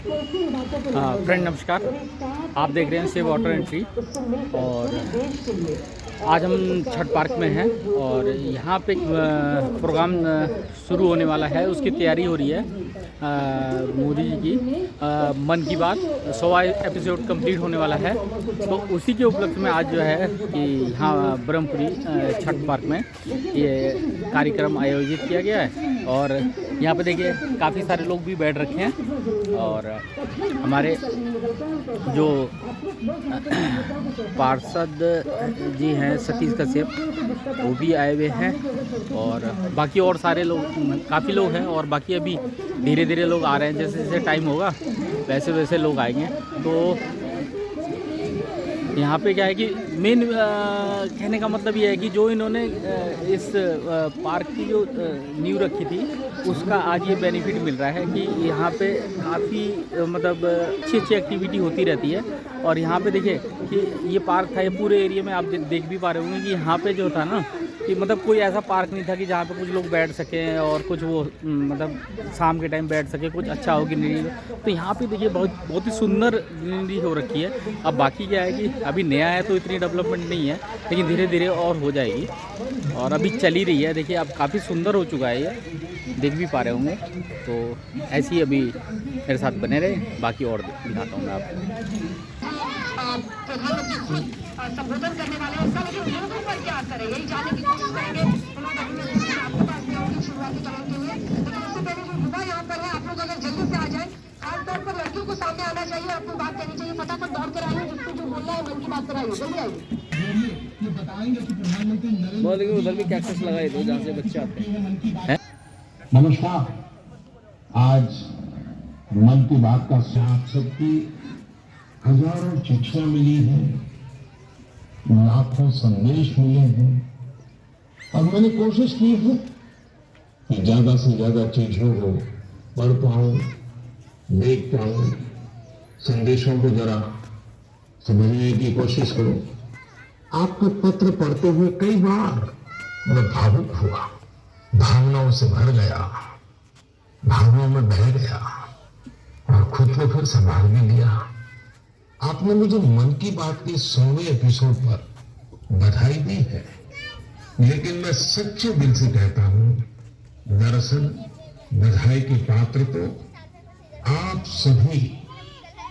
Friend नमस्कार। आप देख रहे हैं सेव वाटर एंट्री और आज हम छठ पार्क में हैं और यहाँ पे एक प्रोग्राम शुरू होने वाला है, उसकी तैयारी हो रही है। मोदी जी की मन की बात 100वां एपिसोड कंप्लीट होने वाला है, तो उसी के उपलक्ष्य में आज जो है कि यहाँ ब्रह्मपुरी छठ पार्क में ये कार्यक्रम आयोजित किया गया है। और यहाँ पे देखिए काफ़ी सारे लोग भी बैठ रखे हैं और हमारे जो पार्षद जी हैं सतीश कश्यप वो भी आए हुए हैं और बाकी और सारे लोग, काफ़ी लोग हैं और बाकी अभी धीरे धीरे लोग आ रहे हैं। जैसे जैसे टाइम होगा वैसे वैसे लोग आएंगे। तो यहाँ पे क्या है कि मेन कहने का मतलब ये है कि जो इन्होंने इस पार्क की जो नींव रखी थी उसका आज ये बेनिफिट मिल रहा है कि यहाँ पे काफ़ी मतलब अच्छी अच्छी एक्टिविटी होती रहती है। और यहाँ पे देखिए कि ये पार्क था, ये पूरे एरिया में आप देख भी पा रहे होंगे कि यहाँ पे जो था ना कि मतलब कोई ऐसा पार्क नहीं था कि जहाँ पे कुछ लोग बैठ सकें और कुछ वो मतलब शाम के टाइम बैठ सके, कुछ अच्छा हो ग्रीनरी। तो यहाँ पे देखिए बहुत ही सुंदर ग्रीनरी हो रखी है। अब बाकी क्या है कि अभी नया है तो इतनी डेवलपमेंट नहीं है, लेकिन धीरे धीरे और हो जाएगी और अभी चल ही रही है। देखिए अब काफ़ी सुंदर हो चुका है, ये देख भी पा रहे होंगे। तो ऐसे ही अभी मेरे साथ बने रहे, बाकी और दिखाता हूँ मैं आपको। संबोधन करने वाले हैं, इसका लेकिन लोगों पर क्या असर है यही जानने की कोशिश करेंगे। उन्होंने आपके पास में होगी शुरुआती कदम के लिए, लेकिन उससे पहले जो युवा यहाँ पर है, आप लोग अगर जल्दी से आ जाए। खासतौर पर लड़कियों को सामने आना चाहिए, आपको बात करनी चाहिए, फटाफट दौड़ कर आइए, जिसको जो बोलना है मन की बात कराइए, जल्दी आइए। ये बताएंगे कि प्रधानमंत्री नरेंद्र उधर भी कैक्टस लगाए दो जहाँ से बच्चे आते हैं। नमस्कार। आज मन की बात का आप सबकी हजारों चिट्ठियां मिली हैं, लाखों संदेश मिले हैं और मैंने कोशिश की है कि ज्यादा से ज्यादा चीजों को पढ़ पाऊं, देख पाऊं, संदेशों को जरा समझने की कोशिश करूं। आपका पत्र पढ़ते हुए कई बार मैं भावुक हुआ, भावनाओं से भर गया, भावनाओं में बह गया और खुद को फिर संभाल भी लिया। आपने मुझे मन की बात के 100वें एपिसोड पर बधाई दी है, लेकिन मैं सच्चे दिल से कहता हूं, दरअसल बधाई के पात्र तो आप सभी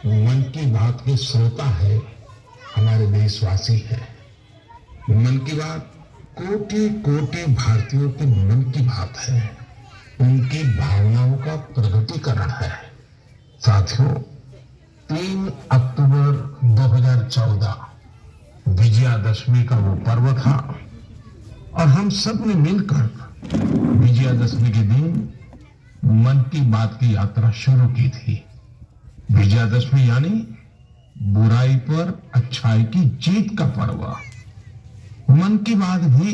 मन की बात के श्रोता है, हमारे देशवासी है। मन की बात कोटि कोटि भारतीयों के मन की बात है, उनकी भावनाओं का प्रकटीकरण है। साथियों, 3 अक्टूबर 2014 विजयादशमी का वो पर्व था और हम सब ने मिलकर विजयादशमी के दिन मन की बात की यात्रा शुरू की थी। विजयादशमी यानी बुराई पर अच्छाई की जीत का पर्व। मन की बात भी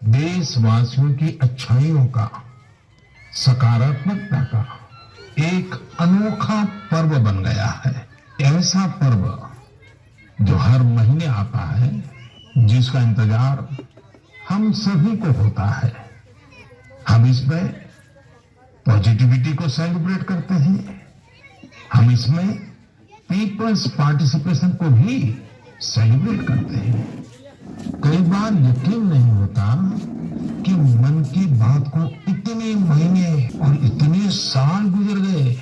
देशवासियों की अच्छाइयों का, सकारात्मकता का एक अनोखा पर्व बन गया है। ऐसा पर्व जो हर महीने आता है, जिसका इंतजार हम सभी को होता है। हम इसमें पॉजिटिविटी को सेलिब्रेट करते हैं, हम इसमें पीपल्स पार्टिसिपेशन को भी सेलिब्रेट करते हैं। कई बार यकीन नहीं होता कि मन की बात को इतने महीने और इतने साल गुजर गए।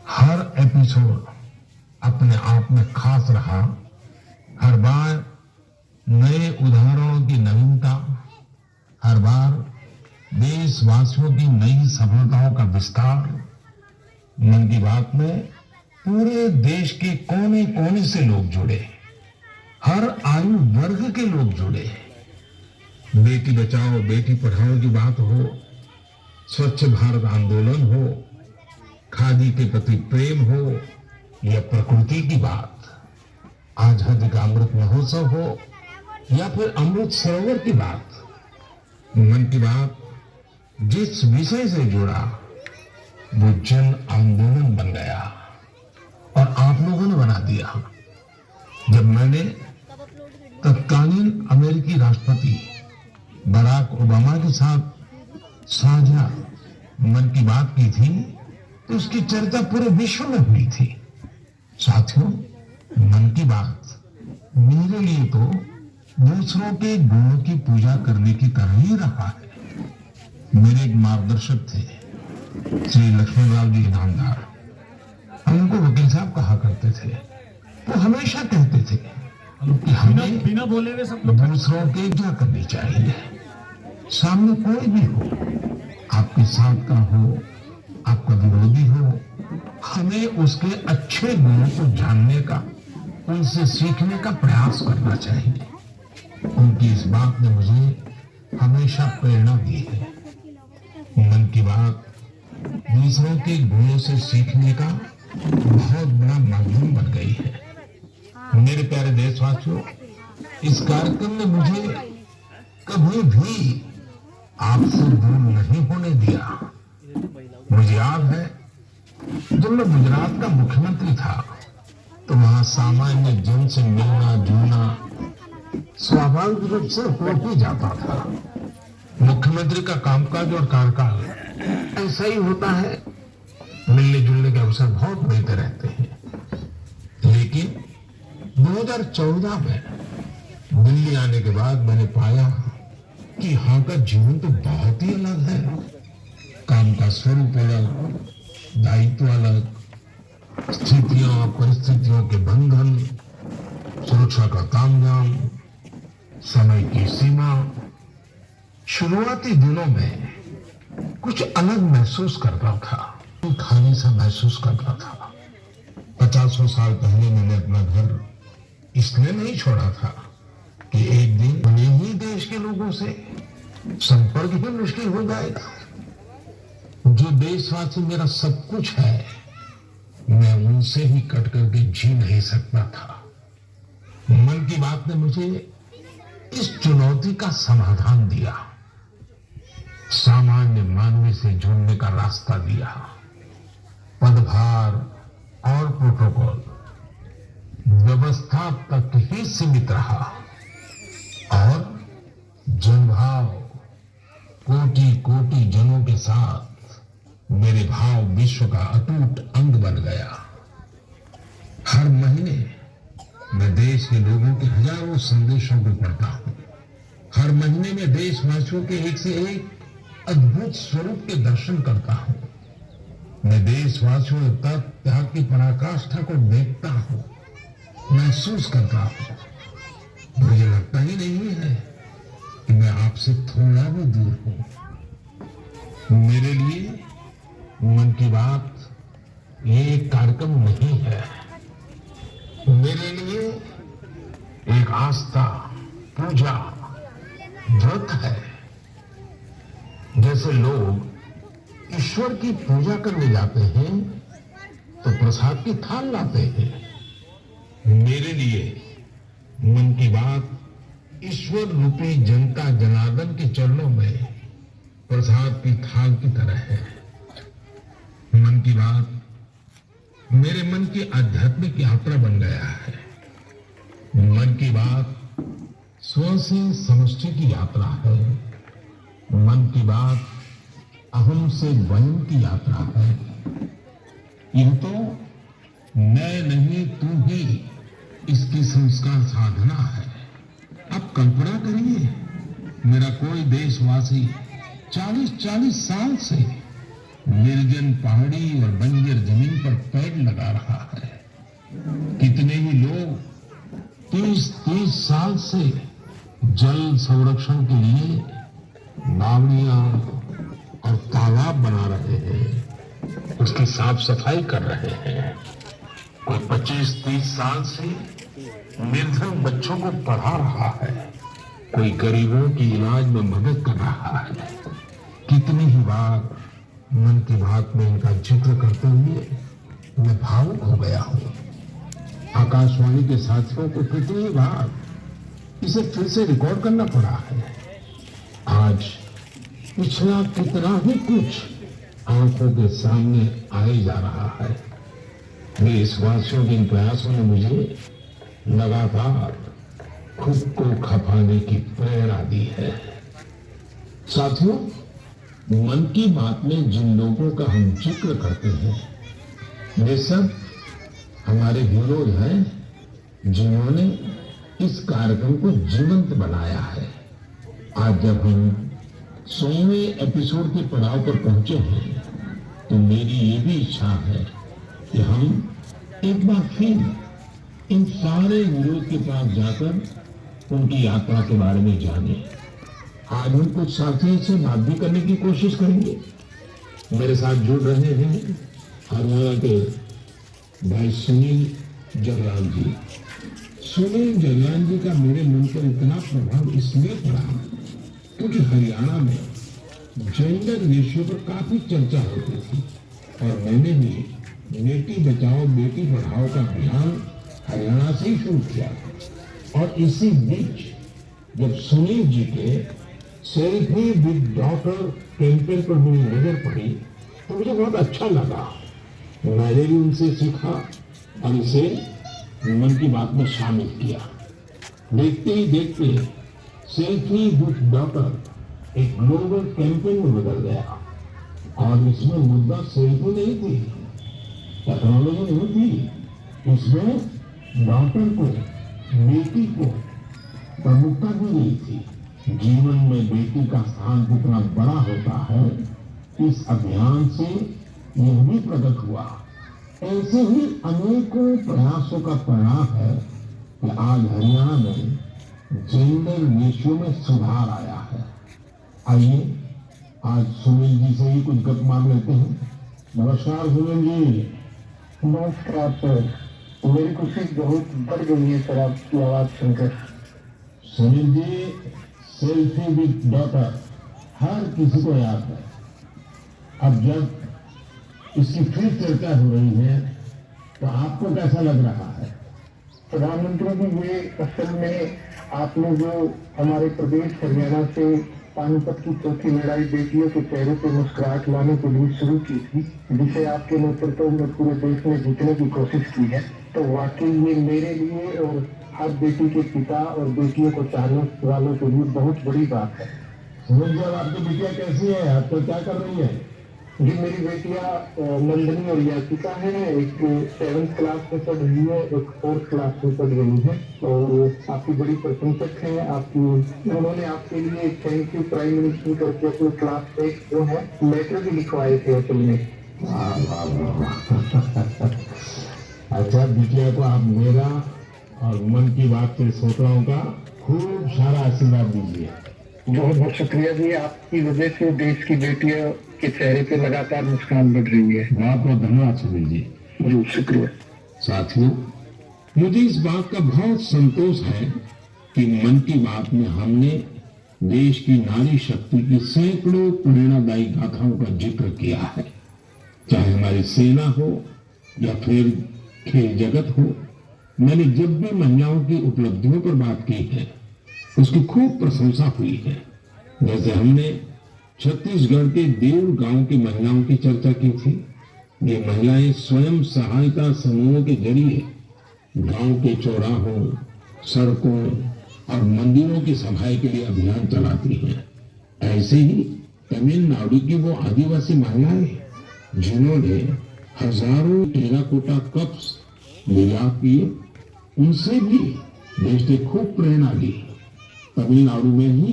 हर एपिसोड अपने आप में खास रहा, हर बार नए उदाहरणों की नवीनता, हर बार देशवासियों की नई सफलताओं का विस्तार। मन की बात में पूरे देश के कोने कोने से लोग जुड़े, हर आयु वर्ग के लोग जुड़े। बेटी बचाओ बेटी पढ़ाओ की बात हो, स्वच्छ भारत आंदोलन हो, खादी के प्रति प्रेम हो या प्रकृति की बात, आजादी का अमृत महोत्सव हो या फिर अमृत सरोवर की बात। मन की बात जिस विषय से जुड़ा वो जन आंदोलन बन गया और आप लोगों ने बना दिया। जब मैंने तत्कालीन अमेरिकी राष्ट्रपति बराक ओबामा के साथ साझा मन की बात की थी, तो उसकी चर्चा पूरे विश्व में हुई थी। साथियों, मन की बात मेरे लिए तो दूसरों के गुणों की पूजा करने की तरह ही रहा है। मेरे एक मार्गदर्शक थे, श्री लक्ष्मणराव जी इनामदार। हम उनको वकील साहब कहा करते थे। वो हमेशा कहते थे कि हमें बिना बोले हुए सब लोग दूसरों की क्या करनी चाहिए। सामने कोई भी हो, आपके साथ का हो, आपका विरोधी हो, हमें उसके अच्छे गुणों को जानने का, उनसे सीखने का प्रयास करना चाहिए। उनकी इस बात ने मुझे हमेशा प्रेरणा दी है। मन की बात दूसरों के गुणों से सीखने का बहुत बड़ा माध्यम बन गई है। मेरे प्यारे देशवासियों, इस कार्यक्रम ने मुझे कभी भी आपसे दूर नहीं होने दिया। मुझे याद है, जब मैं गुजरात का मुख्यमंत्री था तो वहां सामान्य जन से मिलना जुलना स्वाभाविक रूप से हो ही जाता था। मुख्यमंत्री का कामकाज और कार्यकाल ऐसा ही होता है, मिलने जुलने के अवसर बहुत मिलते रहते हैं। लेकिन 2014 में दिल्ली आने के बाद मैंने पाया कि यहाँ का जीवन तो बहुत ही अलग है। काम का स्वरूप अलग, दायित्व अलग, स्थितियों परिस्थितियों के बंधन, सुरक्षा का तामझाम, समय की सीमा। शुरुआती दिनों में कुछ अलग महसूस करता था, खाली सा महसूस करता था। 50 साल पहले मैंने अपना घर इसलिए नहीं छोड़ा था कि एक दिन अपने ही देश के लोगों से संपर्क ही मुश्किल हो जाएगा। जो देशवासी मेरा सब कुछ है, मैं उनसे ही कट करके जी नहीं सकता था। मन की बात ने मुझे इस चुनौती का समाधान दिया, सामान्य मानवी से जुड़ने का रास्ता दिया। पदभार और प्रोटोकॉल व्यवस्था तक ही सीमित रहा और जनभाव, कोटि कोटि जनों के साथ मेरे भाव विश्व का अटूट अंग बन गया। हर महीने मैं देश के लोगों के हजारों संदेशों को पढ़ता हूं। हर महीने में देशवासियों के एक से एक अद्भुत स्वरूप के दर्शन करता हूं। मैं देशवासियों में तप त्याग की पराकाष्ठा को देखता हूं, महसूस करता हूं। मुझे लगता ही नहीं है कि मैं आपसे थोड़ा भी दूर हूं। मेरे लिए मन की बात ये एक कार्यक्रम नहीं है, मेरे लिए एक आस्था, पूजा, व्रत है। जैसे लोग ईश्वर की पूजा करने जाते हैं तो प्रसाद की थाल लाते हैं, मेरे लिए मन की बात ईश्वर रूपी जनता जनार्दन के चरणों में प्रसाद की थाल की तरह है। मन की बात मेरे मन की आध्यात्मिक यात्रा बन गया है। मन की बात स्व से समष्टि की यात्रा है। मन की बात अहम से वयम की यात्रा है। यह तो मैं नहीं, तू ही इसकी संस्कार साधना है। अब कल्पना करिए, मेरा कोई देशवासी 40-40 साल से निर्जन पहाड़ी और बंजर जमीन पर पेड़ लगा रहा है। कितने ही लोग 30-30 साल से जल संरक्षण के लिए नावड़ियां और तालाब बना रहे हैं, उसकी साफ सफाई कर रहे हैं। कोई 25-30 साल से निर्धन बच्चों को पढ़ा रहा है, कोई गरीबों की इलाज में मदद कर रहा है। कितनी ही बार मन की बात में इनका जिक्र करते हुए मैं भावुक हो गया हूं। आकाशवाणी के साथियों को कितनी बार इसे फिर से रिकॉर्ड करना पड़ा है। आज पिछला कितना ही कुछ आंखों के सामने आए जा रहा है। देशवासियों के इन प्रयासों ने मुझे लगातार खुद को खपाने की प्रेरणा दी है। साथियों, मन की बात में जिन लोगों का हम जिक्र करते हैं वे सब हमारे हीरोज हैं जिन्होंने इस कार्यक्रम को जीवंत बनाया है। आज जब हम 100वें एपिसोड के पड़ाव पर पहुंचे हैं तो मेरी ये भी इच्छा है कि हम एक बार फिर इन सारे हीरोज के पास जाकर उनकी यात्रा के बारे में जाने। आज हम कुछ साथियों से बात भी करने की कोशिश करेंगे। मेरे साथ जुड़ रहे हैं हरियाणा के भाई सुनील जगलाल जी। सुनील जगलाल जी का मेरे मन पर इतना प्रभाव इसलिए पड़ा क्योंकि हरियाणा में जेंडर रेशियो पर काफी चर्चा होती थी और मैंने भी बेटी बचाओ बेटी पढ़ाओ का अभियान हरियाणा से ही शुरू किया और इसी बीच जब सुनील जी के सेल्फी विद डॉटर कैंपेन पर मेरी नजर पड़ी तो मुझे बहुत अच्छा लगा। मैंने भी उनसे सीखा और इसे मन की बात में शामिल किया। देखते ही देखते सेल्फी विद डॉटर एक ग्लोबल कैंपेन में बदल गया और इसमें मुद्दा सेल्फी नहीं थी, टेक्नोलॉजी नहीं थी, इसमें डॉटर को बेटी को प्रमुखता दी गई थी। जीवन में बेटी का स्थान कितना बड़ा होता है इस अभियान से यह भी प्रकट हुआ। ऐसे ही अनेकों प्रयासों का परिणाम है कि आज हरियाणा में जेंडर रेशियो में सुधार आया है। आइए आज सुनील जी से ही कुछ गप मार लेते हैं। नमस्कार सुनील जी। नमस्कार सर, मेरी खुशी बहुत बढ़ गई है सर आपकी आवाज सुनकर। Sunil ji, selfie with daughter हर किसी को याद है। अब जब इसकी फिर चर्चा हो रही है तो आपको कैसा लग रहा है? प्रधानमंत्री जी, ये असल में आपने जो हमारे प्रदेश हरियाणा से पानीपत की चौथी लड़ाई बेटियों के चेहरे पर मुस्कुराहट लाने के लिए शुरू की थी, जिसे आपके नेतृत्व में पूरे देश में जीतने की कोशिश की है, तो वाकई ये मेरे लिए और हर बेटी के पिता और बेटियों को चाहने वालों के लिए बहुत बड़ी बात है। सुनील जी, आपकी बिटिया कैसी है? आजकल क्या कर रही है? जी, मेरी बेटियां नंदनी और याचिका है। एक 7th क्लास में पढ़ रही है, एक 4th क्लास में पढ़ रही है और आपकी बड़ी प्रशंसक है। उन्होंने आपके लिए थैंक यू प्राइम मिनिस्टर करके अपने क्लास 1 जो है लेटर भी लिखवाए थे असल में। अच्छा, बिटिया को आप मेरा और मन की बात के श्रोताओं का खूब सारा आशीर्वाद दीजिए। बहुत बहुत शुक्रिया जी, आपकी वजह से देश की बेटियों के चेहरे पे लगातार मुस्कान बढ़ रही है। बहुत बहुत धन्यवाद सुनील जी। जी शुक्रिया। साथियों, मुझे इस बात का बहुत संतोष है कि मन की बात में हमने देश की नारी शक्ति की सैकड़ों प्रेरणादायी गाथाओं का जिक्र किया है। चाहे हमारी सेना हो या फिर खेल जगत हो, मैंने जब भी महिलाओं की उपलब्धियों पर बात की है उसकी खूब प्रशंसा हुई है। जैसे हमने छत्तीसगढ़ के देव गांव की महिलाओं की चर्चा की थी। ये महिलाएं स्वयं सहायता समूहों के जरिए गांव के चौराहों, सड़कों और मंदिरों की सफाई के लिए अभियान चलाती हैं। ऐसे ही तमिलनाडु की वो आदिवासी महिलाएं जिन्होंने हजारों टेराकोटा कप्स निर्यात किए, उनसे भी देश ने खूब प्रेरणा ली। तमिलनाडु में ही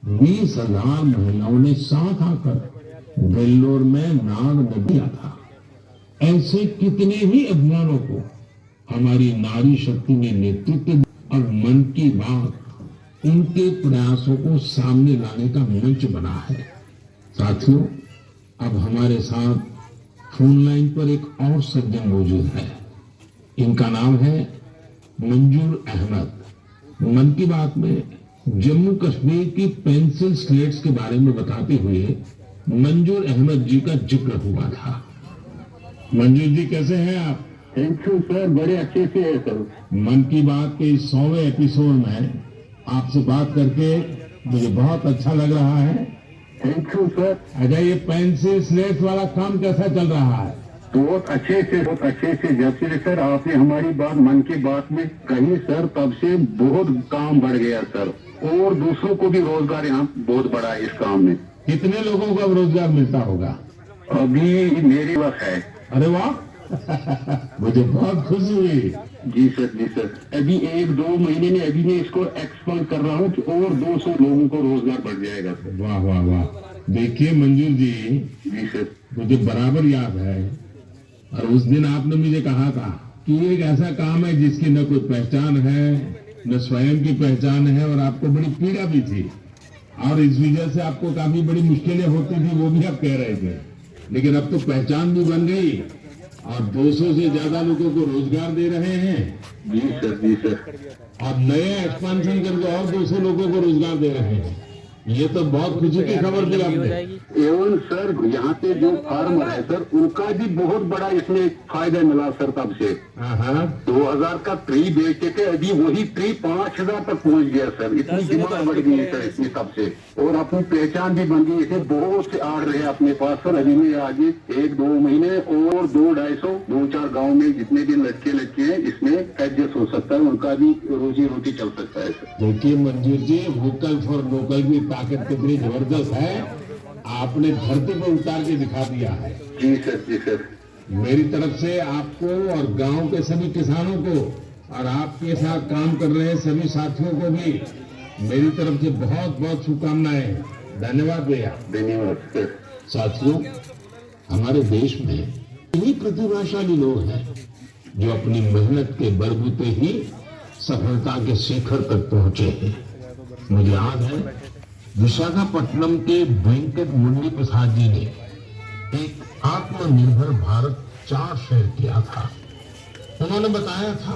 20,000 महिलाओं ने साथ आकर वेल्लोर में नाग नदी था। ऐसे कितने ही अभियानों को हमारी नारी शक्ति ने नेतृत्व और मन की बात उनके प्रयासों को सामने लाने का मंच बना है। साथियों, अब हमारे साथ फोन लाइन पर एक और सज्जन मौजूद है। इनका नाम है मंजूर अहमद। मन की बात में जम्मू कश्मीर की पेंसिल स्लेट्स के बारे में बताते हुए मंजूर अहमद जी का जिक्र हुआ था। मंजूर जी, कैसे हैं आप? थैंक यू सर, बड़े अच्छे से है सर। मन की बात के इस 100वें एपिसोड में आपसे बात करके मुझे बहुत अच्छा लग रहा है। Thank you sir. अच्छा, ये पेंसिल स्लेट्स वाला काम कैसा चल रहा है? बहुत अच्छे से जब से सर आपने हमारी बात मन की बात में कही सर, तब से बहुत काम बढ़ गया सर, और दूसरों को भी रोजगार यहाँ बहुत बड़ा है इस काम में। कितने लोगों को अब रोजगार मिलता होगा? अभी मेरे पास है। अरे वाह मुझे बहुत खुशी हुई। जी सर, जी सर। अभी 1-2 महीने में अभी मैं इसको एक्सपांड कर रहा हूँ और 200 लोगों को रोजगार बढ़ जाएगा सर। वाह वाह वाह। देखिए मंजूर जी, जी सर। मुझे बराबर याद है, और उस दिन आपने मुझे कहा था कि ये एक ऐसा काम है जिसकी न कोई पहचान है, न स्वयं की पहचान है, और आपको बड़ी पीड़ा भी थी, और इस वजह से आपको काफी बड़ी मुश्किलें होती थी, वो भी आप कह रहे थे। लेकिन अब तो पहचान भी बन गई और 200 से ज्यादा लोगों को रोजगार दे रहे हैं। जी सर, जी सर। और नए एक्सपांशन करके और 200 लोगों को रोजगार दे रहे हैं। ये तो बहुत खुशी की खबर दी आपने। एवं सर यहाँ पे जो फार्मर है सर, उनका भी बहुत बड़ा इसमें फायदा मिला सर। तब से 2000 का ट्री बेचते थे, अभी वही ट्री 5000 तक पहुंच गया सर। इतनी डिमांड बढ़ गई सर इसमें तब से, और अपनी पहचान भी बन गई। इसमें बहुत से आड़ रहे अपने पास सर। अभी में आगे 1-2 महीने और 200-250 2-4 गाँव में जितने भी लड़के हैं इसमें एडजस्ट हो सकता है, उनका भी रोजी रोटी चल सकता है सर। देखिए मंजूर जी, वोकल फॉर लोकल की ताकत कितनी जबरदस्त है, आपने धरती पर उतार के दिखा दिया है। जी सर, जी सर। मेरी तरफ से आपको और गांव के सभी किसानों को और आपके साथ काम कर रहे सभी साथियों को भी मेरी तरफ से बहुत बहुत शुभकामनाएं। धन्यवाद भैया। धन्यवाद सर। साथियों, हमारे देश में इन्हीं प्रतिभाशाली लोग हैं जो अपनी मेहनत के बलबूते ही सफलता के शिखर तक पहुंचे हैं। मुझे याद है विशाखापट्टनम के वेंकट मुरली प्रसाद जी ने एक आत्मनिर्भर भारत चार्ट शेयर किया था। उन्होंने बताया था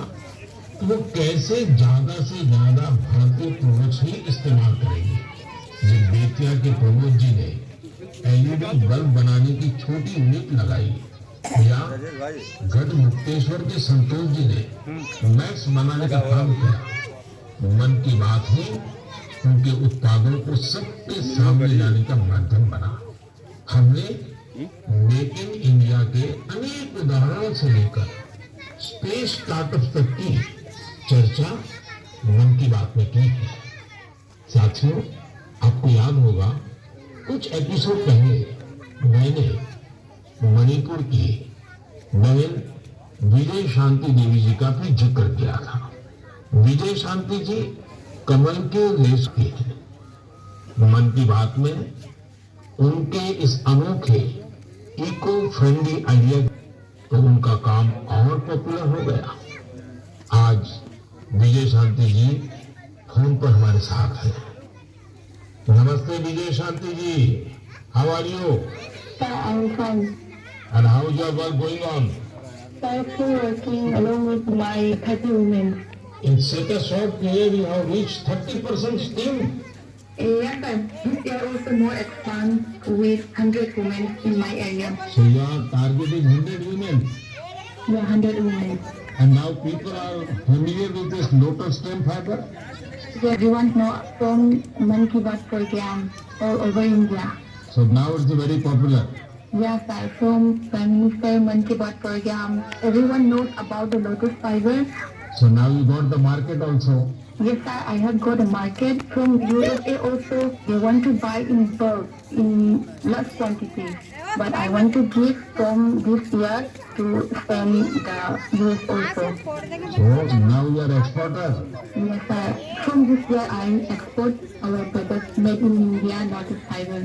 कि वो कैसे ज्यादा से ज्यादा भारतीय प्रोडक्ट्स ही इस्तेमाल करेंगे। जब बेतिया के प्रमोद जी ने एलईडी बल्ब बनाने की छोटी नींव लगाई, या गढ़ मुक्तेश्वर के संतोष जी ने मैक्स बनाने का काम किया, मन की बात ही उनके उत्पादों को सबके सामने लाने का माध्यम बना। हमने मेक इन इंडिया के अनेक उदाहरणों से लेकर स्पेस स्टार्टअप तक की चर्चा मन की बात में की है। साथियों, आपको याद होगा कुछ एपिसोड पहले मैंने मणिपुर की नवीन विजय शांति देवी जी का भी जिक्र किया था। विजय शांति जी कमल के रेस के हैं। मन की बात में उनके इस अनोखे इको फ्रेंडली आइडिया तो उनका काम और पॉपुलर हो गया। आज विजय शांति जी फोन पर हमारे साथ हैं। नमस्ते Vijay Shanti ji, how are you? I'm fine. And how is your work going on? I'm still working along with my 30 women. In such a short period, you have reached 30% still. Yes, sir. This year also more expand with 100 women in my area. So you are targeting 100 women. Yeah, 100 women. And now people are familiar with this lotus stem fiber. So everyone know from Man Ki Baat program all over India. So now it's very popular. Yes, sir. From Prime Minister Man Ki Baat program, everyone knows about the lotus fiber. So now you got the market also. Yes, sir. I have got a market from USA also. They want to buy in bulk, in large quantity. But I want to give from this year to send the US also. So now you are exporter. Yes, sir. From this year, I export our products made in India, lotus fiber.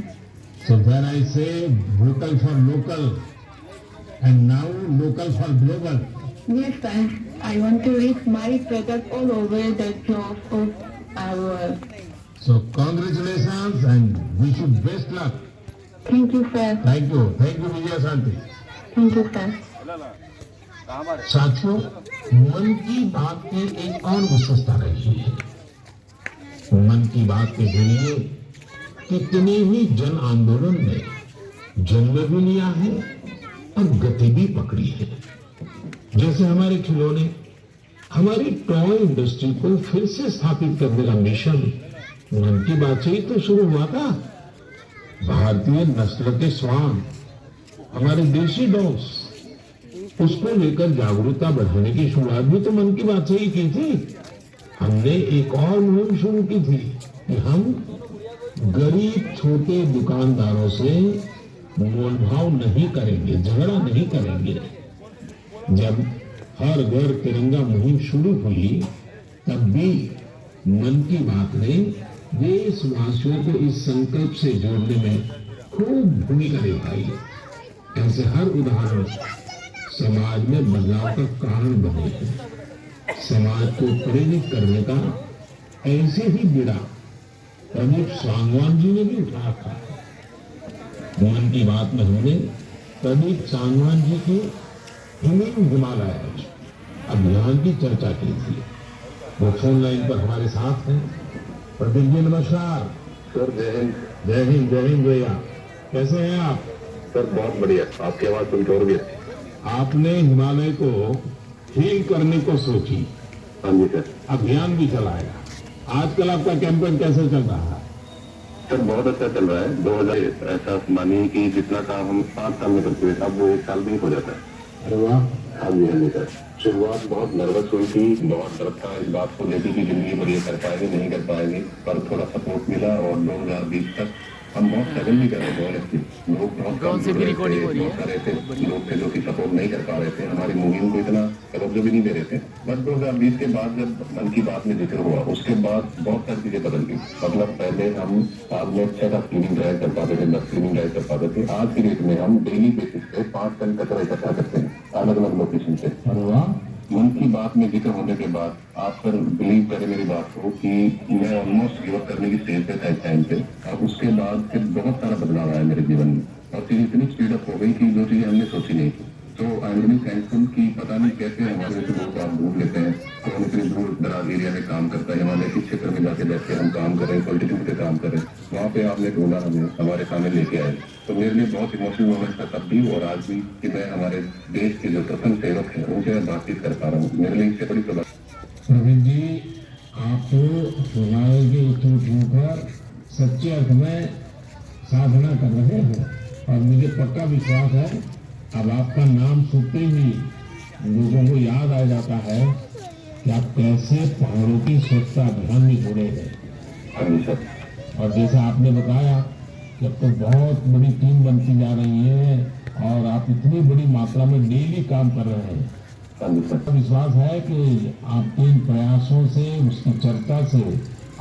So when I say vocal for local and now local for global. Yes, sir. I want to reach my product all over the globe of our world. So congratulations and wish you best luck. Thank you, sir. Thank you Vijay Shanti. Thank you, sir. साथियों, मन की बात की एक और विशेषता रही है। मन की बात के जरिए कितने ही जन आंदोलन ने जन्म भी लिया है और गति भी पकड़ी है। जैसे हमारे खिलौने, हमारी टॉय इंडस्ट्री को फिर से स्थापित करने का मिशन मन की बात से ही तो शुरू हुआ था। भारतीय नस्ल के श्वान, हमारे देशी डॉग्स, उसको लेकर जागरूकता बढ़ाने की शुरुआत भी तो मन की बात से ही की थी। हमने एक और मुहिम शुरू की थी कि हम गरीब छोटे दुकानदारों से मोलभाव नहीं करेंगे, झगड़ा नहीं करेंगे। जब हर घर तिरंगा मुहिम शुरू हुई तब भी मन की बात ने देशवासियों को इस संकल्प से जोड़ने में खूब भूमिका निभाई। ऐसे हर उदाहरण समाज में बदलाव का कारण बने हैं। समाज को प्रेरित करने का ऐसे ही बीड़ा प्रदीप सांगवान जी ने भी उठाया था। मन की बात में हमने प्रदीप सांगवान जी की हिमालय अभियान की चर्चा की थी। वो फोन लाइन पर हमारे साथ हैं। प्रदीप जी नमस्कार। सर जय हिंद। जय हिंद, जय हिंद भैया। कैसे हैं आप? सर बहुत बढ़िया, आपकी आवाज सुन के और भी अच्छी। आपने हिमालय को हील करने को सोची, हाँ जी सर। अभियान भी चलाया। आजकल आपका कैंपेन कैसे चल रहा है? सर बहुत अच्छा चल रहा है। 2000 ऐसा मानिए कि जितना काम हम 5 साल में करते थे अब वो 1 साल में ही हो जाता है। अरे वाह। हाँ जी हाँ जी सर। शुरुआत बहुत नर्वस हुई थी, बहुत डर था इस बात को लेकर कि जिंदगी भर ये कर पाएंगे नहीं कर पाएंगे, पर थोड़ा सपोर्ट मिला और 2020 तक हम बहुत स्ट्रगल भी कर रहे थे। ऑनेस्टली लोग बहुत कौन सी भी रिकॉर्डिंग हो रही है? बहुत सारे ऐसे लोग थे जो कि सपोर्ट नहीं कर पा रहे थे, हमारी मुहिम को इतना तवज्जो भी नहीं दे रहे थे। बट 2020 के बाद जब मन की बात में जिक्र हुआ उसके बाद बहुत सारी चीजें बदल गई। मतलब पहले हम साल में 6 क्लीनिंग ड्राइव कर पाते थे, 10 क्लीनिंग ड्राइव कर पाते थे। आज की डेट में हम डेली बेसिस पे 5 टन कचरा इकट्ठा करते हैं अलग अलग लोकेशन से। अरे वाह। मन की बात में जिक्र होने के बाद आप सर बिलीव करें मेरी बात को कि मैं ऑलमोस्ट गिव अप करने की स्टेज पे था इस टाइम पे, और उसके बाद फिर बहुत सारा बदलाव आया मेरे जीवन में और चीजें इतनी स्पीड अप हो गई कि जो चीजें हमने सोची नहीं थी। तो आई एम रियली थैंकफुल कि पता नहीं कैसे हमारे जैसे लोग काम ढूंढ लेते हैं। कौन इतनी दूर दराज एरिया में काम करता है, हिमालय के क्षेत्र में जाके बैठ के हम काम करें, पॉलिटिक्स पे काम करें, वहाँ पे आपने ढूंढा, हमें हमारे सामने लेके आए। तो मेरे लिए बहुत इमोशनल मोमेंट था तब भी और आज भी कि मैं हमारे देश के जो प्रथम सेवक हैं उनसे मैं बातचीत कर पा रहा हूँ। मेरे लिए इससे बड़ी प्रवीण जी, आप तो हिमालय के ऊंचे पर सच्चे अर्थ में साधना कर रहे हैं और मुझे पक्का विश्वास है अब आपका नाम सुनते ही लोगों को याद आ जाता है कि आप कैसे पहाड़ों की स्वच्छता अभियान में जुड़े हैं। और जैसा आपने बताया कि अब तो बहुत बड़ी टीम बनती जा रही है और आप इतनी बड़ी मात्रा में डेली काम कर रहे हैं। विश्वास है कि आपके इन प्रयासों से, उसकी चर्चा से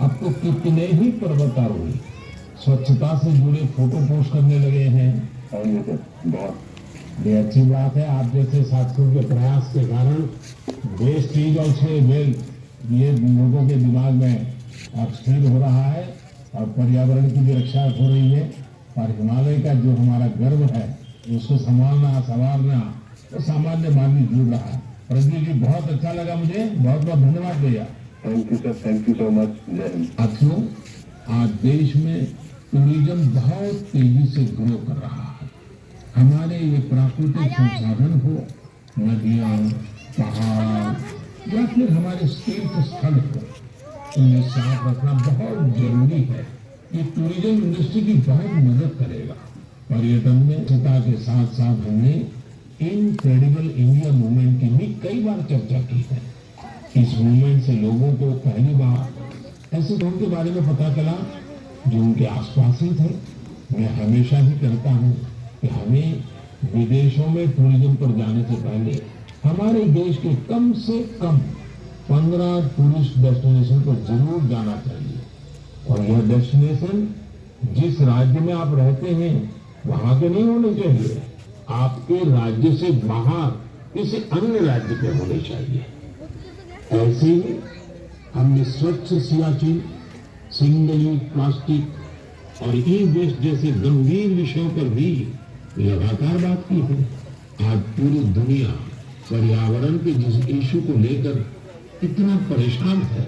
आपको कितने ही पर्वतारोही स्वच्छता से जुड़े फोटो पोस्ट करने लगे हैं। बहुत ये अच्छी बात है। आप जैसे साथियों के प्रयास के कारण वेस्ट इज ऑल्सो वेल्थ ये लोगों के दिमाग में अब स्थिर हो रहा है और पर्यावरण की भी रक्षा हो रही है। और हिमालय का जो हमारा गर्व है उसको संभालना संवारना तो सामान्य मानवी जुड़ रहा है। प्रदीप जी बहुत अच्छा लगा मुझे, बहुत बहुत धन्यवाद भैया। Thank you sir, thank you so much. जय हिंद। साथियों, आज देश में टूरिज्म बहुत तेजी से ग्रो कर रहा है। हमारे ये प्राकृतिक संसाधन हो, नदियाँ, पहाड़ या फिर हमारे तीर्थ स्थल हो, उन्हें साफ रखना बहुत जरूरी है। ये टूरिज्म इंडस्ट्री की बहुत मदद करेगा। पर्यटन में स्वच्छता के साथ साथ हमने इनक्रेडिबल इंडिया मूवमेंट की भी कई बार चर्चा की है। इस मूवमेंट से लोगों को पहली बार ऐसे लोगों के बारे में पता चला जो उनके आसपास ही थे। मैं हमेशा ही कहता हूँ कि हमें विदेशों में टूरिज्म पर जाने से पहले हमारे देश के कम से कम 15 टूरिस्ट डेस्टिनेशन पर जरूर जाना चाहिए। और यह डेस्टिनेशन जिस राज्य में आप रहते हैं वहां के नहीं होने चाहिए, आपके राज्य से बाहर किसी अन्य राज्य के होने चाहिए। ऐसे ही हमने स्वच्छ सियाचिन, सिंगल यूज प्लास्टिक और ई वेस्ट जैसे गंभीर विषयों पर भी लगातार बात की है। आज पूरी दुनिया पर्यावरण के जिस इशू को लेकर इतना परेशान है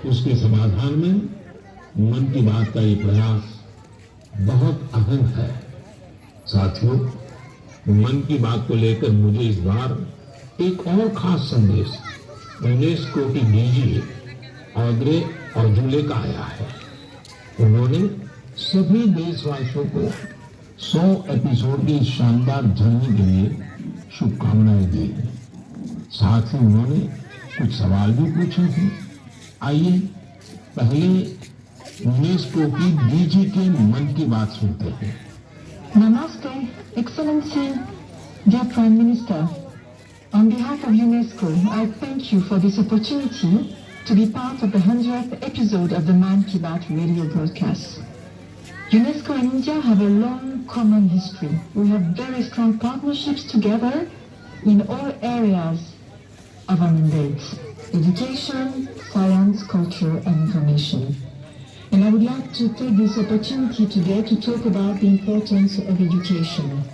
उसके समाधान में मन की बात का ये प्रयास बहुत अहम है। साथियों, मन की बात को लेकर मुझे इस बार एक और खास संदेश यूनेस्को की डीजी ऑड्रे अर्जुले का आया है। उन्होंने सभी देशवासियों को 100 एपिसोड की शानदार जर्नी के लिए शुभकामनाएं दी हैं। साथ ही उन्होंने कुछ सवाल भी पूछे थे। आइए पहले यूनेस्को की डीजी के मन की बात सुनते हैं। Namaste, Excellency, dear Prime Minister. On behalf of UNESCO, I thank you for this opportunity to be part of the 100th episode of the Man Ki Baat radio broadcast. UNESCO and India have a long common history. We have very strong partnerships together in all areas of our mandates: education, science, culture, and information. And I would like to take this opportunity today to talk about the importance of education.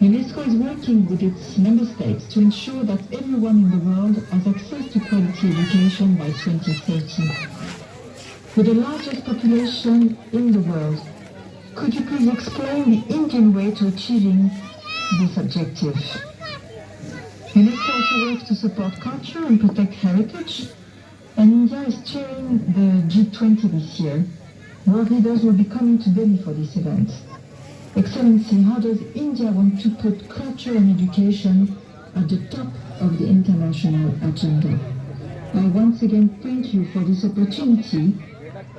UNESCO is working with its member states to ensure that everyone in the world has access to quality education by 2030. With the largest population in the world, could you please explain the Indian way to achieving this objective? UNESCO also works to support culture and protect heritage, and India is chairing the G20 this year. World leaders will be coming to Delhi for this event. Excellency, how does India want to put culture and education at the top of the international agenda? I once again thank you for this opportunity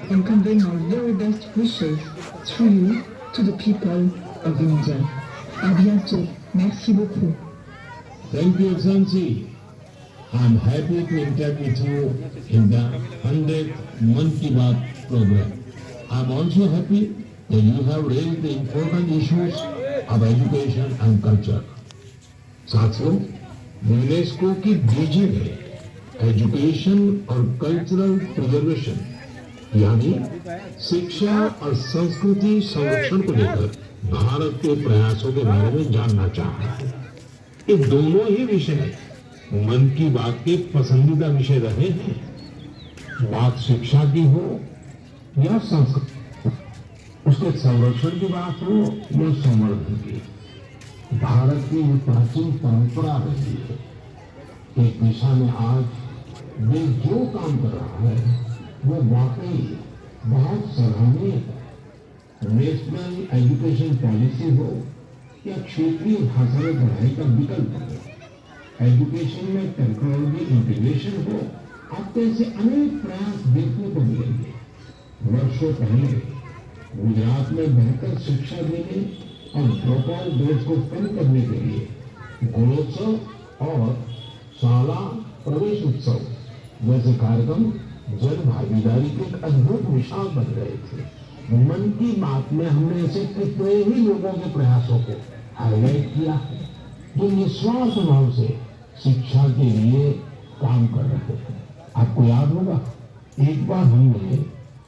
and convey our very best wishes through you to the people of India. À bientôt. Merci beaucoup. Thank you, Excellency. I'm happy to interact with you in the 100th Man Ki Baat program. I'm also happy that you have raised the important issues of education and culture. साथियों, UNESCO की DG ने education और cultural preservation यानी शिक्षा और संस्कृति संरक्षण को लेकर भारत के प्रयासों के बारे में जानना चाहा है। ये दोनों ही विषय मन की बात के पसंदीदा विषय रहे हैं। बात शिक्षा की हो या संस्कृति, उसके संरक्षण की बात हो या संवर्धन की, भारत की ये प्राचीन परंपरा रही है। इस दिशा में आज ये जो काम कर रहा है वो वाकई बहुत सराहनीय है। नेशनल एजुकेशन पॉलिसी हो या क्षेत्रीय भाषा में पढ़ाई का विकल्प हो, एजुकेशन में टेक्नोलॉजी इंटीग्रेशन हो, आपको ऐसे अनेक प्रयास देखने को मिलेंगे। वर्षों पहले गुजरात में बेहतर शिक्षा देने और ड्रॉप आउट रेट्स को कम करने के लिए गुणोत्सव और शाला प्रवेश उत्सव जैसे कार्यक्रम जन भागीदारी के एक अद्भुत मिसाल बन रहे थे। मन की बात में हमने ऐसे कितने ही लोगों के प्रयासों को हाईलाइट किया है जो निस्वार्थ भाव से शिक्षा के लिए काम कर रहे हैं। आपको याद होगा, एक बार हमने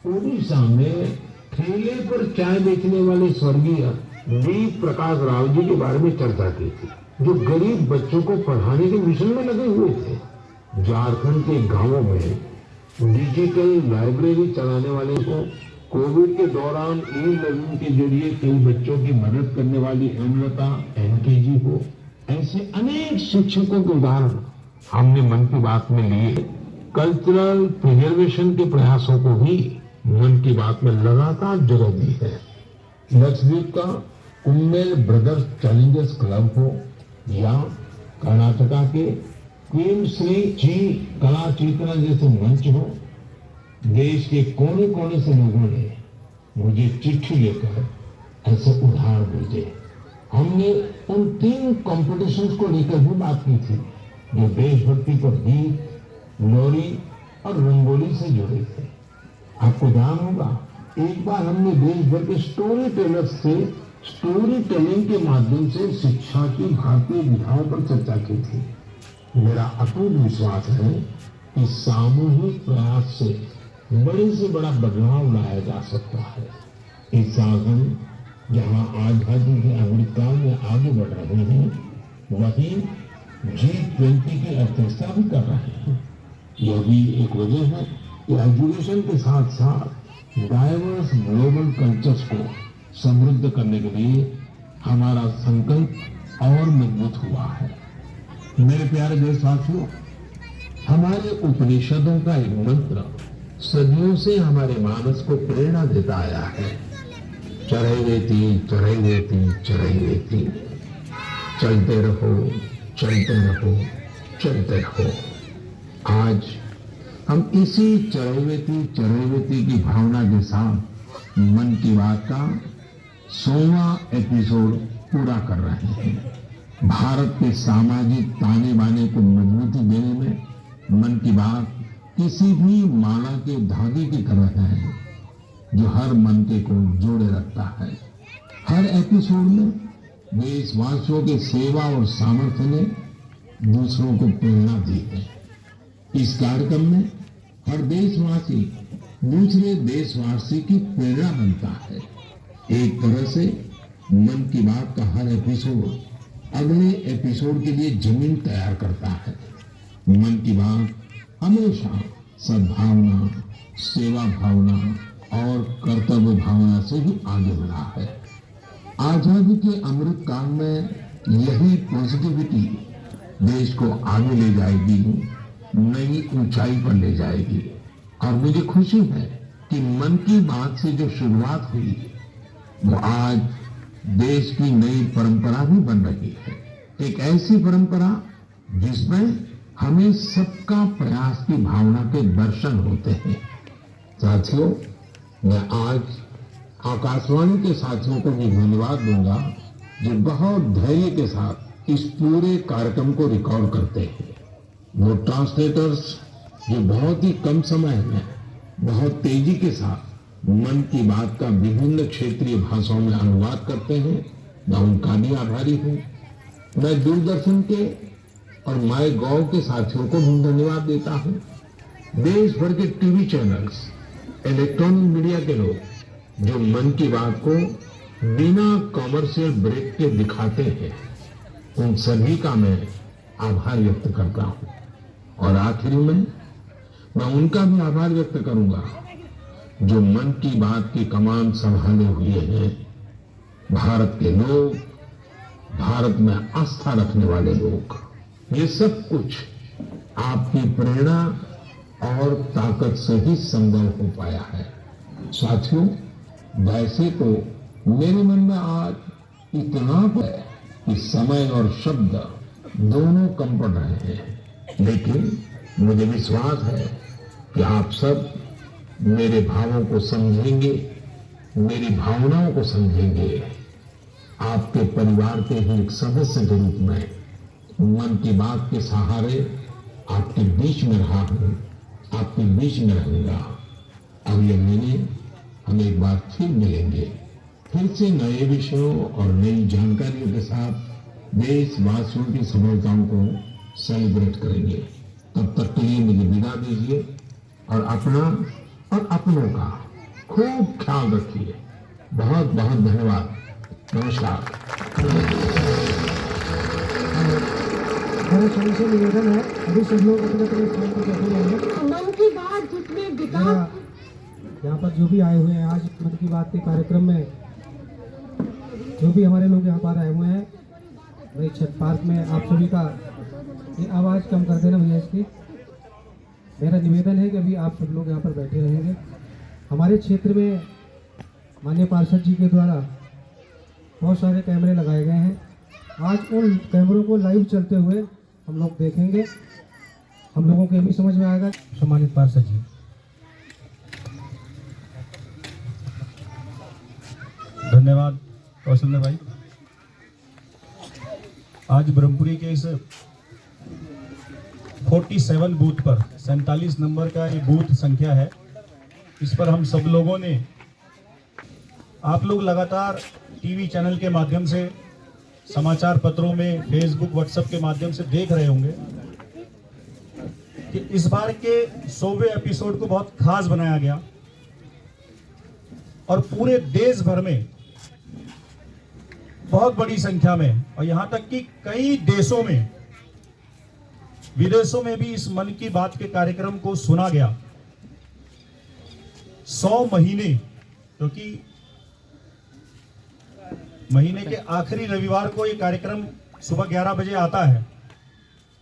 उड़ीसा में ठेले पर चाय बेचने वाले स्वर्गीय डी प्रकाश राव जी के बारे में चर्चा की थी, जो गरीब बच्चों को पढ़ाने के मिशन में लगे हुए थे। झारखंड के गांवों में डिजिटल लाइब्रेरी चलाने वाले को कोविड के दौरान ई-लर्निंग के जरिए कई बच्चों की मदद करने वाली हेमलता एनकेजी हो, ऐसे अनेक शिक्षकों के उदाहरण हमने मन की बात में लिए। कल्चरल प्रिजर्वेशन के प्रयासों को भी मन की बात में लगातार जगह दी है। लक्षद्वीप का कुम्मेल ब्रदर्स चैलेंजर्स क्लब हो या कर्नाटका के क्वीन श्री जी कला चेतना जैसे मंच हो, देश के कोने कोने से लोगों ने मुझे चिट्ठी लेकर ऐसे उदाहरण भेजे। हमने उन 3 कॉम्पिटिशन्स को लेकर भी बात की थी जो देशभक्ति पर गीत, लोरी और रंगोली से जुड़े थे। आपको ध्यान होगा, एक बार हमने देश भर के स्टोरी टेलर्स से स्टोरी टेलिंग के माध्यम से शिक्षा की भारतीय विधाओं पर चर्चा की थी। मेरा अटूट विश्वास है कि सामूहिक प्रयास से बड़े से बड़ा बदलाव लाया जा सकता है। इस साल हम जहां आजादी के अमृतकाल में आगे बढ़ रहे हैं, वहीं G20 की अध्यक्षता भी कर रहे हैं। यह भी एक वजह है कि एजुकेशन के साथ साथ डाइवर्स ग्लोबल कल्चर्स को समृद्ध करने के लिए हमारा संकल्प और मजबूत हुआ है। मेरे प्यारे देशवासियों, हमारे उपनिषदों का एक मंत्र सदियों से हमारे मानस को प्रेरणा देता आया है। चरैवेति चरैवेति चरैवेति, चलते रहो चलते रहो चलते रहो। आज हम इसी चरैवेती की भावना के साथ मन की बात का 100वां एपिसोड पूरा कर रहे हैं। भारत के सामाजिक ताने बाने को मजबूती देने में मन की बात किसी भी माला के धागे की तरह है जो हर मनके को जोड़े रखता है। हर एपिसोड में देशवासियों के सेवा और सामर्थ्य ने दूसरों को प्रेरणा दी है। इस कार्यक्रम में हर देशवासी दूसरे देशवासी की प्रेरणा बनता है। एक तरह से मन की बात का हर एपिसोड अगले एपिसोड के लिए जमीन तैयार करता है। मन की बात हमेशा सद्भावना, सेवा भावना और कर्तव्य भावना से ही आगे बढ़ा है। आजादी के अमृत काल में यही पॉजिटिविटी देश को आगे ले जाएगी, नई ऊंचाई पर ले जाएगी। और मुझे खुशी है कि मन की बात से जो शुरुआत हुई वो आज देश की नई परंपरा भी बन रही है। एक ऐसी परंपरा जिसमें हमें सबका प्रयास की भावना के दर्शन होते हैं। साथियों, मैं आज आकाशवाणी के साथियों को भी धन्यवाद दूंगा जो बहुत धैर्य के साथ इस पूरे कार्यक्रम को रिकॉर्ड करते हैं। वो ट्रांसलेटर्स जो बहुत ही कम समय में बहुत तेजी के साथ मन की बात का विभिन्न क्षेत्रीय भाषाओं में अनुवाद करते हैं, मैं उनका भी आभारी हूँ। मैं दूरदर्शन के और माय गॉव के साथियों को भी धन्यवाद देता हूँ। देश भर के टीवी चैनल्स, इलेक्ट्रॉनिक मीडिया के लोग जो मन की बात को बिना कॉमर्शियल ब्रेक के दिखाते हैं, उन सभी का मैं आभार व्यक्त करता हूँ। और आखिर में मैं उनका भी आभार व्यक्त करूंगा जो मन की बात की कमान संभाले हुए हैं। भारत के लोग, भारत में आस्था रखने वाले लोग, ये सब कुछ आपकी प्रेरणा और ताकत से ही संभव हो पाया है। साथियों, वैसे तो मेरे मन में आज इतना है कि समय और शब्द दोनों कम पड़ रहे हैं, लेकिन मुझे विश्वास है कि आप सब मेरे भावों को समझेंगे, मेरी भावनाओं को समझेंगे। आपके परिवार के ही एक सदस्य के रूप में मन की बात के सहारे आपके बीच में रहा हूं, आपके बीच में रहूंगा। अगले महीने हम एक बार फिर मिलेंगे, फिर से नए विषयों और नई जानकारियों के साथ देशवासियों की सफलताओं को सेलिब्रेट करेंगे। तब तक के लिए मुझे विदा दीजिए और अपना और अपनों का खूब ख्याल रखिए। बहुत बहुत धन्यवाद। नमस्कार। मेरा सभी से निवेदन है, अभी सब लोग अपने अपने स्थान पर बैठे रहेंगे। मन की बात जिसमें विकास, यहाँ पर जो भी आए हुए हैं आज मन की बात के कार्यक्रम में, जो भी हमारे लोग यहाँ पर आए हुए हैं, वही छठ पार्क में आप सभी का ये आवाज़ कम कर देना भैया इसकी। मेरा निवेदन है कि अभी आप सब लोग यहाँ पर बैठे रहेंगे। हमारे क्षेत्र में माननीय पार्षद जी के द्वारा बहुत सारे कैमरे लगाए गए हैं। आज उन कैमरों को लाइव चलते हुए हम लोग देखेंगे, हम लोगों को ये भी समझ में आएगा। सम्मानित पार्षद जी। धन्यवाद कौशल भाई। आज ब्रह्मपुरी के इस 47 बूथ पर 47 नंबर का ये बूथ संख्या है, इस पर हम सब लोगों ने, आप लोग लगातार टीवी चैनल के माध्यम से, समाचार पत्रों में, फेसबुक, व्हाट्सएप के माध्यम से देख रहे होंगे कि इस बार के 100वें एपिसोड को बहुत खास बनाया गया और पूरे देश भर में बहुत बड़ी संख्या में, और यहां तक कि कई देशों में, विदेशों में भी इस मन की बात के कार्यक्रम को सुना गया। 100 महीने, क्योंकि महीने के आखिरी रविवार को ये कार्यक्रम सुबह 11 बजे आता है।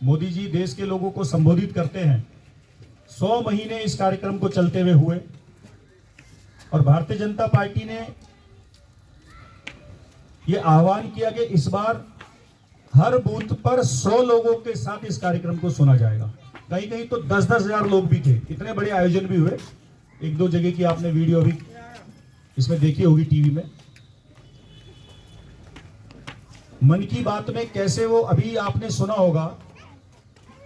मोदी जी देश के लोगों को संबोधित करते हैं। 100 महीने इस कार्यक्रम को चलते हुए हुए और भारतीय जनता पार्टी ने ये आह्वान किया कि इस बार हर बूथ पर 100 लोगों के साथ इस कार्यक्रम को सुना जाएगा। कहीं कहीं तो 10-10 हजार लोग भी थे। इतने बड़े आयोजन भी हुए। एक दो जगह की आपने वीडियो अभी इसमें देखी होगी टीवी में। मन की बात में कैसे वो अभी आपने सुना होगा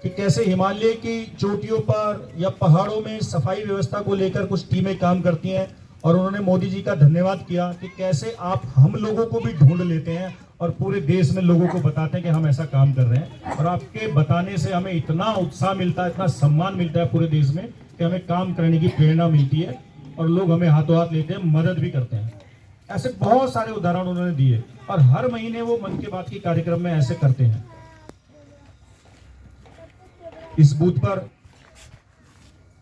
कि कैसे हिमालय की चोटियों पर या पहाड़ों में सफाई व्यवस्था को लेकर कुछ टीमें काम करती हैं, और उन्होंने मोदी जी का धन्यवाद किया कि कैसे आप हम लोगों को भी ढूंढ लेते हैं और पूरे देश में लोगों को बताते हैं कि हम ऐसा काम कर रहे हैं। और आपके बताने से हमें इतना उत्साह मिलता है, इतना सम्मान मिलता है पूरे देश में कि हमें काम करने की प्रेरणा मिलती है और लोग हमें हाथों हाथ लेते हैं, मदद भी करते हैं। ऐसे बहुत सारे उदाहरण उन्होंने दिए और हर महीने वो मन की बात की कार्यक्रम में ऐसे करते हैं। इस बूथ पर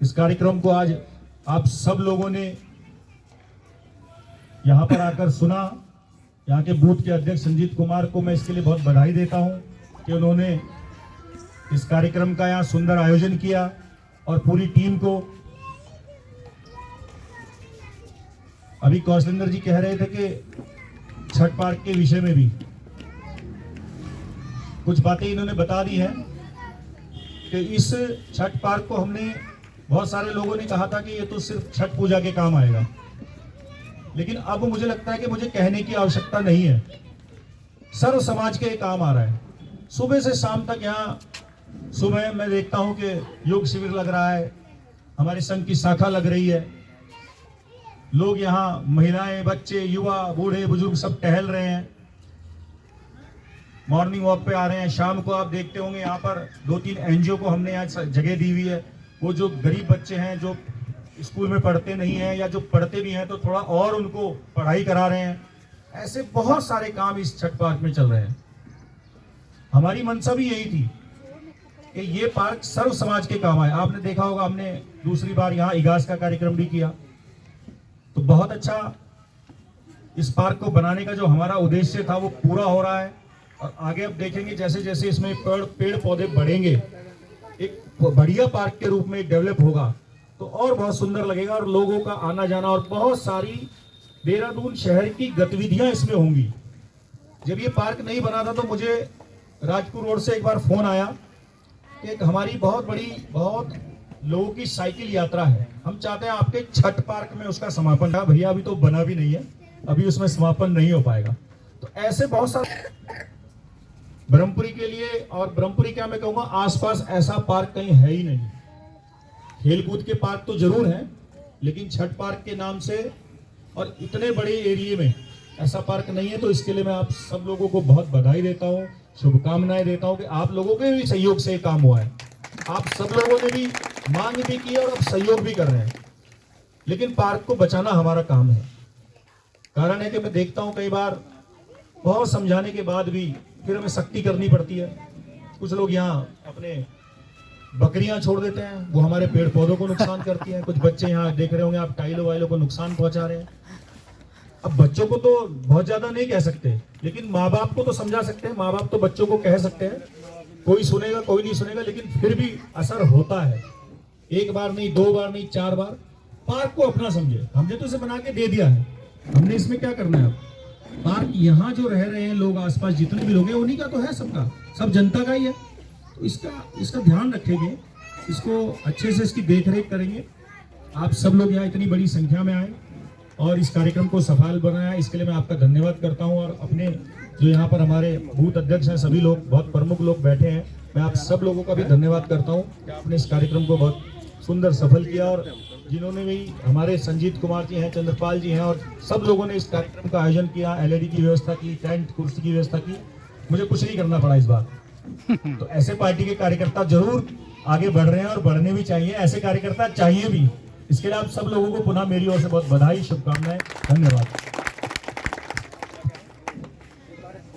इस कार्यक्रम को आज आप सब लोगों ने यहां पर आकर सुना। यहाँ के बूथ के अध्यक्ष संजीत कुमार को मैं इसके लिए बहुत बधाई देता हूं कि उन्होंने इस कार्यक्रम का यहाँ सुंदर आयोजन किया और पूरी टीम को। अभी कौशलेंद्र जी कह रहे थे कि छठ पार्क के विषय में भी कुछ बातें इन्होंने बता दी है कि इस छठ पार्क को हमने, बहुत सारे लोगों ने कहा था कि ये तो सिर्फ छठ पूजा के काम आएगा, लेकिन अब मुझे लगता है कि मुझे कहने की आवश्यकता नहीं है, सर्व समाज के काम आ रहा है। सुबह से शाम तक यहाँ, सुबह मैं देखता हूँ कि योग शिविर लग रहा है, हमारे संघ की शाखा लग रही है, लोग यहाँ महिलाएं, बच्चे, युवा, बूढ़े, बुजुर्ग सब टहल रहे हैं, मॉर्निंग वॉक पे आ रहे हैं। शाम को आप देखते होंगे यहाँ पर 2-3 एनजीओ को हमने यहाँ जगह दी हुई है। वो जो गरीब बच्चे हैं, जो स्कूल में पढ़ते नहीं हैं या जो पढ़ते भी हैं तो थोड़ा और उनको पढ़ाई करा रहे हैं। ऐसे बहुत सारे काम इस छठ पार्क में चल रहे हैं। हमारी मंशा भी यही थी कि ये पार्क सर्व समाज के काम आए। आपने देखा होगा, हमने दूसरी बार यहाँ इगास का कार्यक्रम भी किया, तो बहुत अच्छा इस पार्क को बनाने का जो हमारा उद्देश्य था वो पूरा हो रहा है। और आगे अब देखेंगे जैसे जैसे इसमें पेड़ पौधे बढ़ेंगे, एक बढ़िया पार्क के रूप में डेवलप होगा तो और बहुत सुंदर लगेगा और लोगों का आना जाना और बहुत सारी देहरादून शहर की गतिविधियां इसमें होंगी। जब ये पार्क नहीं बना था तो मुझे राजपुर रोड से एक बार फोन आया कि एक हमारी बहुत बड़ी, बहुत लोगों की साइकिल यात्रा है, हम चाहते हैं आपके छठ पार्क में उसका समापन। भैया अभी तो बना भी नहीं है, अभी उसमें समापन नहीं हो पाएगा। तो ऐसे बहुत सारे ब्रह्मपुरी के लिए, और ब्रह्मपुरी क्या मैं कहूँगा, आसपास ऐसा पार्क कहीं है ही नहीं। खेलकूद के पार्क तो जरूर हैं, लेकिन छठ पार्क के नाम से और इतने बड़े एरिया में ऐसा पार्क नहीं है। तो इसके लिए मैं आप सब लोगों को बहुत बधाई देता हूँ, शुभकामनाएं देता हूँ कि आप लोगों के भी सहयोग से काम हुआ है। आप सब लोगों ने भी मांग भी की और अब सहयोग भी कर रहे हैं, लेकिन पार्क को बचाना हमारा काम है। कारण है कि मैं देखता हूँ कई बार बहुत समझाने के बाद भी फिर हमें सख्ती करनी पड़ती है। कुछ लोग यहाँ अपने बकरियां छोड़ देते हैं, वो हमारे पेड़ पौधों को नुकसान करती हैं। कुछ बच्चे यहाँ देख रहे होंगे आप, टाइलों वाइलों को नुकसान पहुंचा रहे हैं। अब बच्चों को तो बहुत ज्यादा नहीं कह सकते, लेकिन माँ बाप को तो समझा सकते हैं। माँ बाप तो बच्चों को कह सकते हैं, कोई सुनेगा कोई नहीं सुनेगा, लेकिन फिर भी असर होता है। एक बार नहीं, 2 बार नहीं, 4 बार। पार्क को अपना समझे, हमने तो इसे बना के दे दिया है, हमने इसमें क्या करना है। अब पार्क यहाँ जो रह रहे हैं लोग, आसपास जितने भी लोग हैं, उन्हीं का तो है, सबका, सब जनता का ही है। तो इसका ध्यान रखेंगे, इसको अच्छे से इसकी देखरेख करेंगे। आप सब लोग यहाँ इतनी बड़ी संख्या में आए और इस कार्यक्रम को सफल बनाया, इसके लिए मैं आपका धन्यवाद करता हूँ। और अपने जो यहाँ पर हमारे बूथ अध्यक्ष हैं, सभी लोग, बहुत प्रमुख लोग बैठे हैं, मैं आप सब लोगों का भी धन्यवाद करता हूँ कि आपने इस कार्यक्रम को बहुत सुंदर सफल किया। और जिन्होंने भी, हमारे संजीत कुमार जी हैं, चंद्रपाल जी हैं, और सब लोगों ने इस कार्यक्रम का आयोजन किया, LED की व्यवस्था की, टेंट कुर्सी की व्यवस्था की, मुझे कुछ नहीं करना पड़ा इस बार। तो ऐसे पार्टी के कार्यकर्ता जरूर आगे बढ़ रहे हैं और बढ़ने भी चाहिए, ऐसे कार्यकर्ता चाहिए भी। इसके लिए आप सब लोगों को पुनः मेरी ओर से बहुत बधाई, शुभकामनाएं, धन्यवाद।